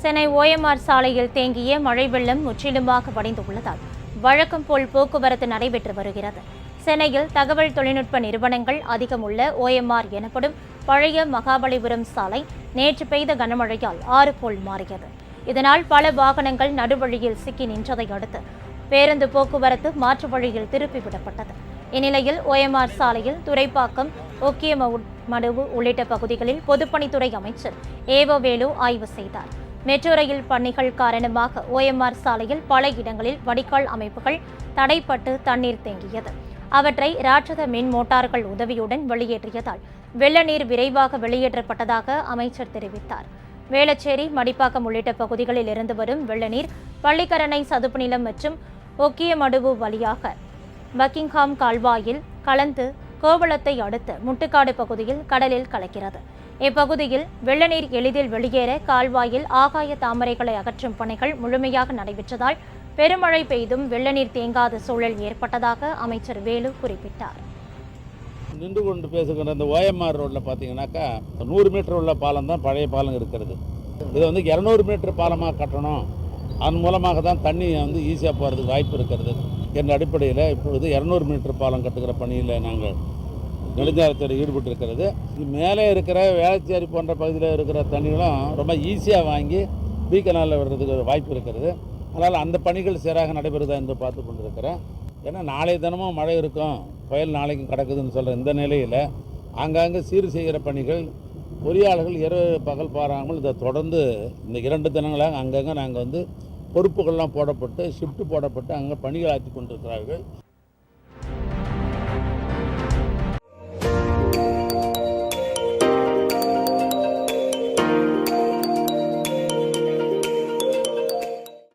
Chennai OMR சாலையில் தேங்கிய மழை வெள்ளம் முற்றிலுமாக வடிந்துள்ளதால் வழக்கம் போல் போக்குவரத்து நடைபெற்று வருகிறது. சென்னையில் தகவல் தொழில்நுட்ப நிறுவனங்கள் அதிகம் உள்ள ஓஎம்ஆர் எனப்படும் பழைய மகாபலிபுரம் சாலை நேற்று பெய்த கனமழையால் ஆறு போல் மாறியது. இதனால் பல வாகனங்கள் நடுவழியில் சிக்கி நின்றதை அடுத்து பேருந்து போக்குவரத்து மாற்று வழியில் திருப்பிவிடப்பட்டது. இந்நிலையில் ஓஎம்ஆர் சாலையில் துரைப்பாக்கம், ஒக்கியமடுவு உள்ளிட்ட பகுதிகளில் பொதுப்பணித்துறை அமைச்சர் எ.வ.வ. வேலு ஆய்வு செய்தார். மெட்ரோ ரயில் பணிகள் காரணமாக ஓஎம்ஆர் சாலையில் பல இடங்களில் வடிகால் அமைப்புகள் தடைப்பட்டு தண்ணீர் தேங்கியது. அவற்றை ராட்சத மின் மோட்டார்கள் உதவியுடன் வெளியேற்றியதால் வெள்ள நீர் விரைவாக வெளியேற்றப்பட்டதாக அமைச்சர் தெரிவித்தார். வேளச்சேரி, மடிப்பாக்கம் உள்ளிட்ட பகுதிகளில் இருந்து வரும் வெள்ள நீர் பள்ளிக்கரணை சதுப்பு நிலம் மற்றும் ஒக்கியமடுவு வழியாக பக்கிங்ஹாம் கால்வாயில் கலந்து கோவளத்தை அடுத்து முட்டுக்காடு பகுதியில் கடலில் கலக்கிறது. இப்பகுதியில் வெள்ள நீர் எளிதில் வெளியேற கால்வாயில் ஆகாய தாமரைகளை அகற்றும் பணிகள் முழுமையாக நடைபெற்றதால் பெருமழை பெய்தும் வெள்ள நீர் தேங்காத சூழல் ஏற்பட்டதாக அமைச்சர் வேலு குறிப்பிட்டார். நின்று கொண்டு பேசுகிற இந்த ஓஎம்ஆர் ரோட்டில் பார்த்தீங்கன்னாக்கா 100 மீட்டர் உள்ள பாலம் தான் பழைய பாலம் இருக்கிறது. இதை 200 மீட்டர் பாலமாக கட்டணும், அதன் மூலமாக தான் தண்ணி ஈஸியாக போகிறதுக்கு வாய்ப்பு இருக்கிறது என்ற அடிப்படையில் இப்பொழுது 200 மீட்டர் பாலம் கட்டுகிற பணியில் நாங்கள் நெடுஞ்சாலைத்துறை ஈடுபட்டு இருக்கிறது. மேலே இருக்கிற வேளச்சேரி போன்ற பகுதியில் இருக்கிற தண்ணிகளும் ரொம்ப ஈஸியாக வாங்கி பி கனாலில் வர்றதுக்கு ஒரு வாய்ப்பு இருக்கிறது. அதனால் அந்த பணிகள் சீராக நடைபெறுதா என்று பார்த்து கொண்டிருக்கிறேன். ஏன்னா நாளைய தினமும் மழை இருக்கும், புயல் நாளைக்கும் கிடக்குதுன்னு சொல்கிற இந்த நிலையில் ஆங்காங்கே சீர் செய்கிற பணிகள் பொறியாளர்கள் இரவு பகல் பாராமல் இதை தொடர்ந்து இந்த 2 தினங்களாக அங்கங்கே நாங்கள் பொறுப்புகள்லாம் போடப்பட்டு ஷிஃப்ட் போடப்பட்டு அங்கே பணிகள் ஆற்றி கொண்டிருக்கிறார்கள்.